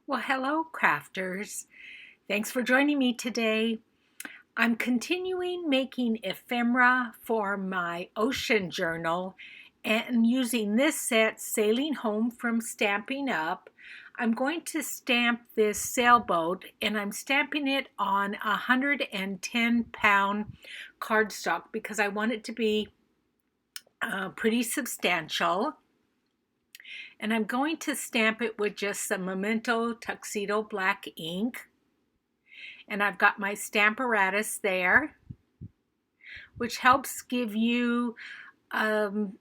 Well, hello, crafters. Thanks for joining me today. I'm continuing making ephemera for my ocean journal and using this set, Sailing Home from Stamping Up. I'm going to stamp this sailboat and I'm stamping it on 110-pound cardstock because I want it to be pretty substantial. And I'm going to stamp it with just some Memento Tuxedo black ink. And I've got my stamparatus there, which helps give you um,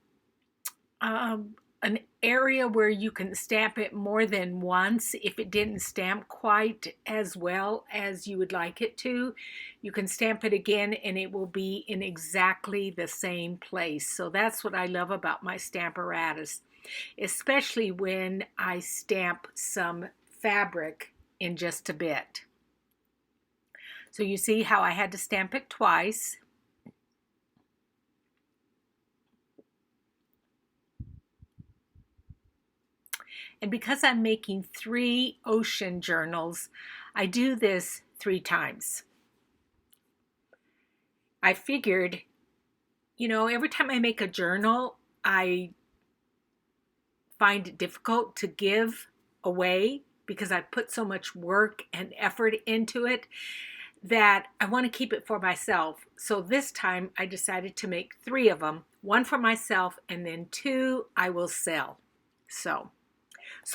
an area where you can stamp it more than once. If it didn't stamp quite as well as you would like it to, you can stamp it again and it will be in exactly the same place. So that's what I love about my stamparatus, especially when I stamp some fabric in just a bit. So you see how I had to stamp it twice. And because I'm making 3 ocean journals, I do this 3 times. I figured, every time I make a journal, I find it difficult to give away because I put so much work and effort into it that I want to keep it for myself. So this time I decided to make 3 of them, 1 for myself and then 2 I will sell. So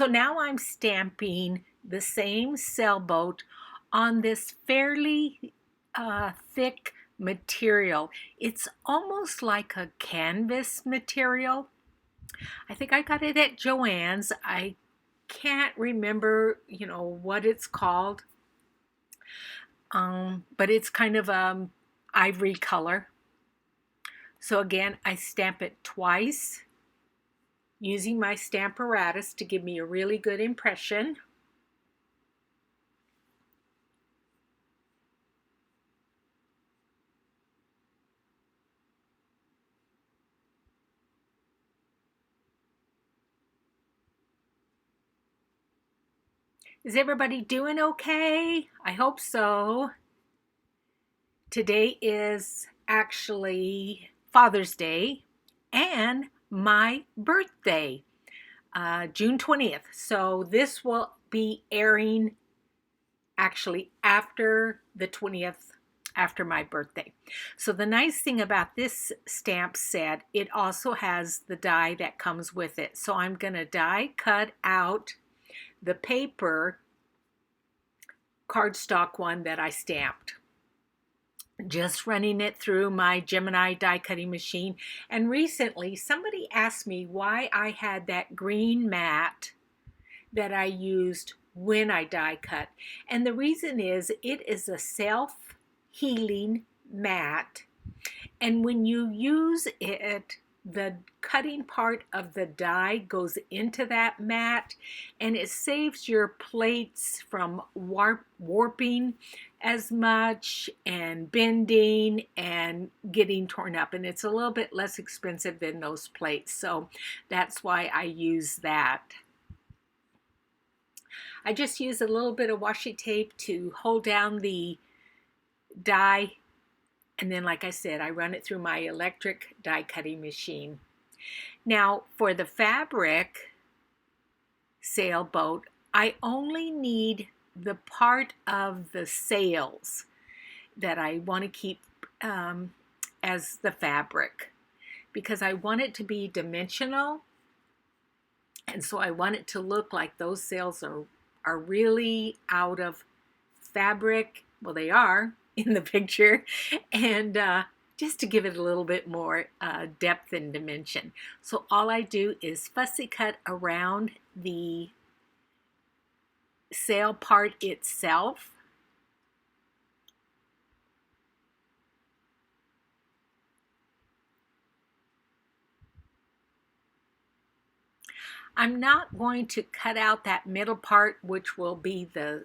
now I'm stamping the same sailboat on this fairly thick material. It's almost like a canvas material. I think I got it at Joann's. I can't remember, what it's called. But it's kind of ivory color. So again, I stamp it twice using my stamparatus to give me a really good impression. Is everybody doing okay? I hope so. Today is actually Father's Day and my birthday, June 20th. So this will be airing actually after the 20th, after my birthday. So the nice thing about this stamp set, it also has the die that comes with it. So I'm going to die cut out the paper cardstock one that I stamped, just running it through my Gemini die cutting machine. And recently somebody asked me why I had that green mat that I used when I die cut. And the reason is it is a self-healing mat. And when you use it, the cutting part of the die goes into that mat and it saves your plates from warping as much and bending and getting torn up. And it's a little bit less expensive than those plates. So that's why I use that. I just use a little bit of washi tape to hold down the die. And then, like I said, I run it through my electric die cutting machine. Now, for the fabric sailboat, I only need the part of the sails that I want to keep as the fabric because I want it to be dimensional. And so I want it to look like those sails are really out of fabric. Well, they are in the picture, and just to give it a little bit more depth and dimension. So all I do is fussy cut around the sail part itself. I'm not going to cut out that middle part, which will be the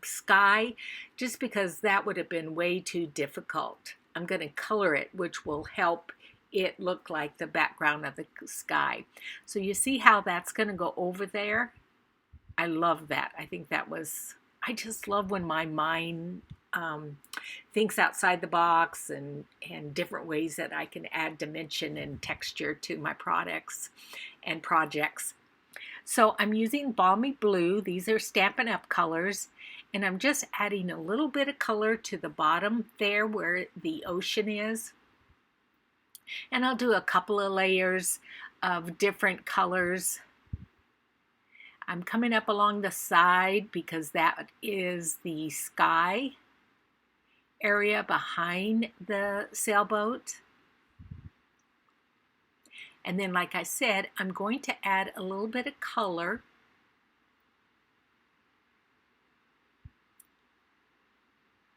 sky, just because that would have been way too difficult. I'm going to color it, which will help it look like the background of the sky. So you see how that's going to go over there? I love that. I just love when my mind thinks outside the box and different ways that I can add dimension and texture to my products and projects. So I'm using Balmy Blue. These are Stampin' Up! Colors. And I'm just adding a little bit of color to the bottom there where the ocean is. And I'll do a couple of layers of different colors. I'm coming up along the side because that is the sky area behind the sailboat. And then, like I said, I'm going to add a little bit of color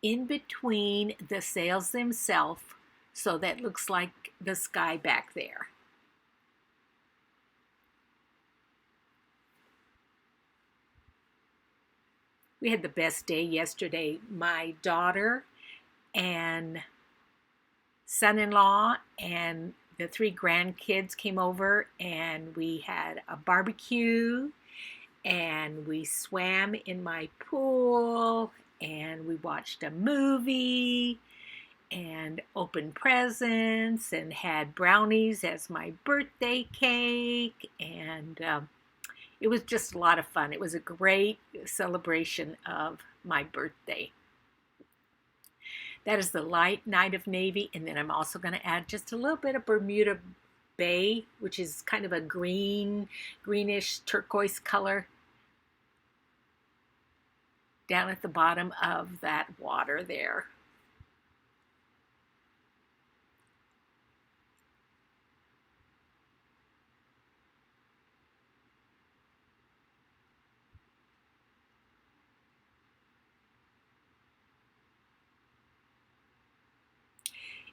in between the sails themselves so that looks like the sky back there. We had the best day yesterday. My daughter and son-in-law and the 3 grandkids came over, and we had a barbecue, and we swam in my pool, and we watched a movie and opened presents and had brownies as my birthday cake, and it was just a lot of fun. It was a great celebration of my birthday. That is the light Night of Navy, and then I'm also going to add just a little bit of Bermuda Bay, which is kind of a greenish turquoise color down at the bottom of that water there.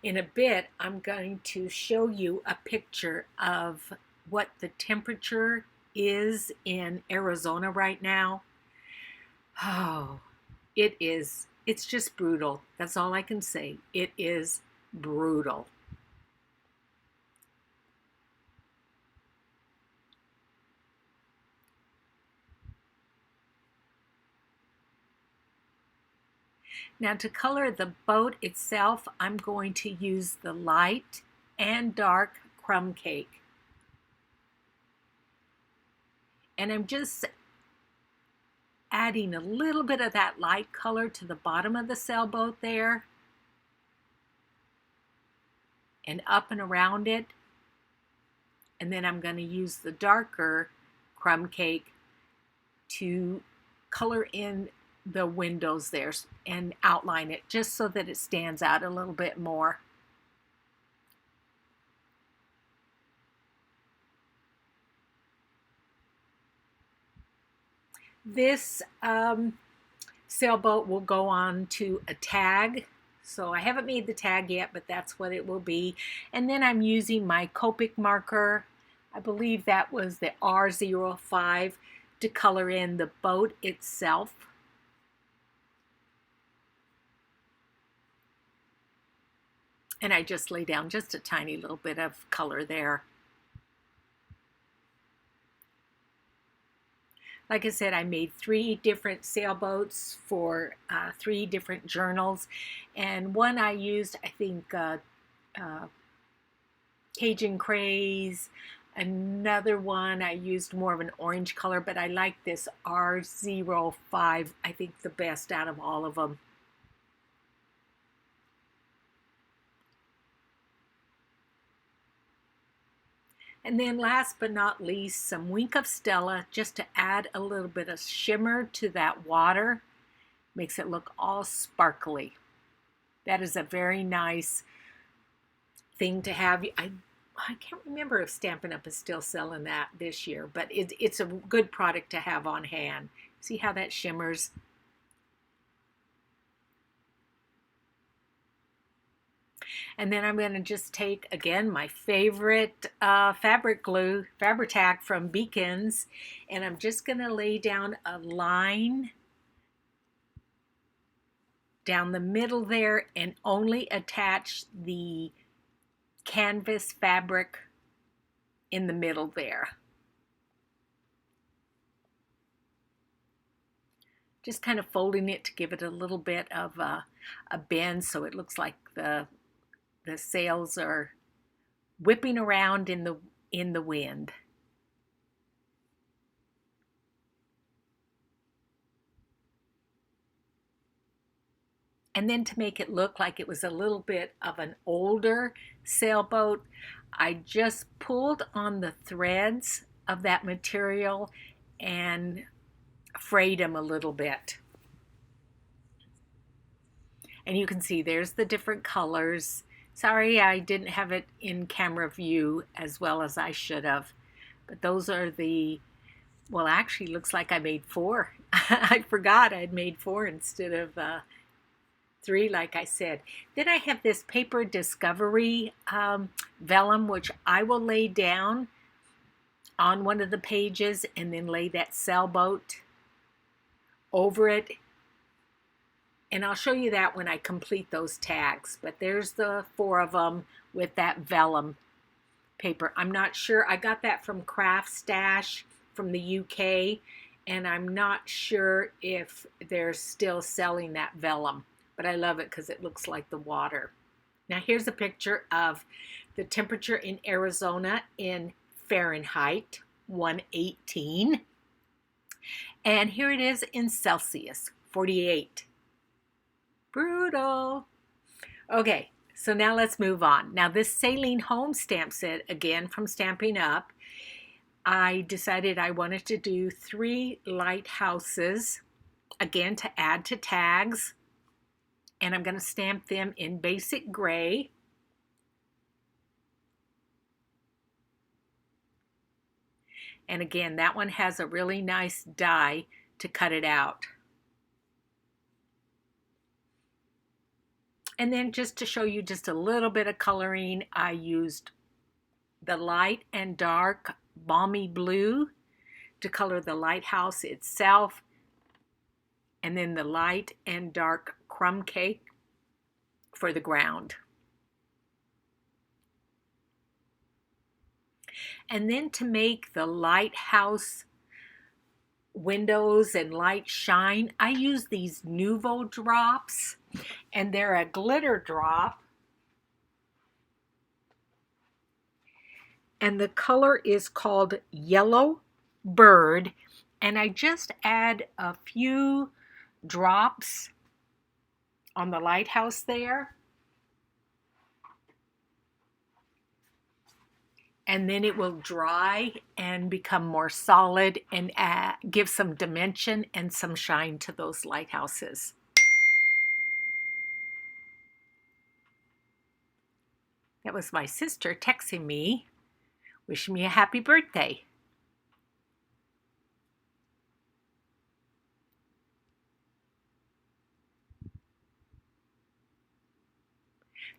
In a bit, I'm going to show you a picture of what the temperature is in Arizona right now. Oh, it's just brutal. That's all I can say. It is brutal. Now to color the boat itself, I'm going to use the light and dark crumb cake. And I'm just adding a little bit of that light color to the bottom of the sailboat there and up and around it. And then I'm going to use the darker crumb cake to color in the windows there and outline it just so that it stands out a little bit more. This sailboat will go on to a tag. So I haven't made the tag yet, but that's what it will be. And then I'm using my Copic marker. I believe that was the R05 to color in the boat itself. And I just lay down just a tiny little bit of color there. Like I said, I made 3 different sailboats for 3 different journals. And one I used, I think, Cajun Craze. Another one I used more of an orange color, but I like this R05, I think the best out of all of them. And then last but not least, some Wink of Stella just to add a little bit of shimmer to that water. Makes it look all sparkly. That is a very nice thing to have. I can't remember if Stampin' Up! Is still selling that this year, but it's a good product to have on hand. See how that shimmers? And then I'm going to just take, again, my favorite fabric glue, Fabri-Tac from Beacons, and I'm just going to lay down a line down the middle there and only attach the canvas fabric in the middle there. just kind of folding it to give it a little bit of a bend so it looks like the sails are whipping around in the wind. And then to make it look like it was a little bit of an older sailboat, I just pulled on the threads of that material and frayed them a little bit. And you can see there's the different colors. Sorry, I didn't have it in camera view as well as I should have. But those are well, actually looks like I made 4. I forgot I'd made 4 instead of 3, like I said. Then I have this Paper Discovery vellum, which I will lay down on one of the pages and then lay that sailboat over it. And I'll show you that when I complete those tags. But there's the 4 of them with that vellum paper. I'm not sure. I got that from Craft Stash from the UK. And I'm not sure if they're still selling that vellum. But I love it because it looks like the water. Now here's a picture of the temperature in Arizona in Fahrenheit, 118. And here it is in Celsius, 48. Brutal. Okay, so now let's move on. Now this Sailing Home stamp set, again from Stampin' Up, I decided I wanted to do 3 lighthouses, again to add to tags. And I'm going to stamp them in basic gray. And again, that one has a really nice die to cut it out. And then just to show you just a little bit of coloring, I used the light and dark balmy blue to color the lighthouse itself. And then the light and dark crumb cake for the ground. And then to make the lighthouse windows and light shine, I use these Nouveau drops, and they're a glitter drop. And the color is called Yellow Bird, and I just add a few drops on the lighthouse there. And then it will dry and become more solid and give some dimension and some shine to those lighthouses. That was my sister texting me, wishing me a happy birthday.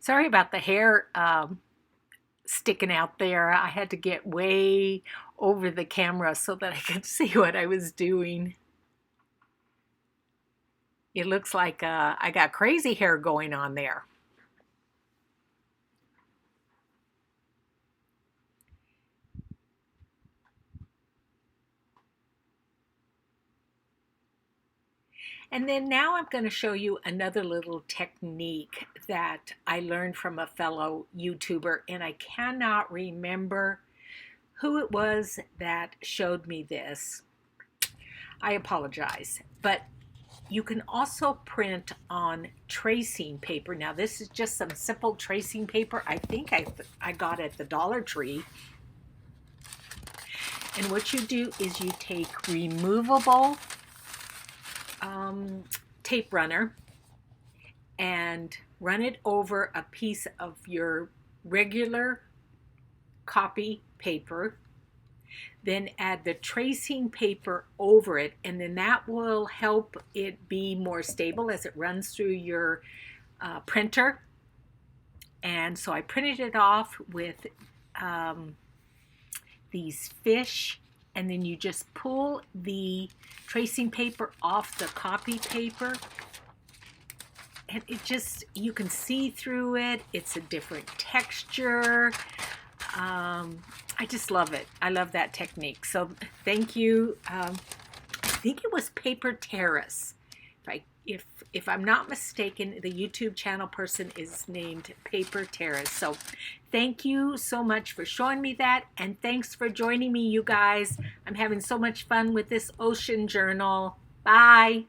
Sorry about the hair sticking out there. I had to get way over the camera so that I could see what I was doing. It looks like I got crazy hair going on there. And then now I'm going to show you another little technique that I learned from a fellow YouTuber, and I cannot remember who it was that showed me this. I apologize, but you can also print on tracing paper. Now this is just some simple tracing paper. I think I got at the Dollar Tree. And what you do is you take removable tape runner and run it over a piece of your regular copy paper, then add the tracing paper over it, and then that will help it be more stable as it runs through your printer. And so I printed it off with these fish, and then you just pull the tracing paper off the copy paper, and it just, you can see through it. It's a different texture. I just love it. I love that technique. So thank you. I think it was Paper Terrace If I'm not mistaken, the YouTube channel person is named Paper Terrace. So thank you so much for showing me that, and thanks for joining me, you guys. I'm having so much fun with this ocean journal. Bye.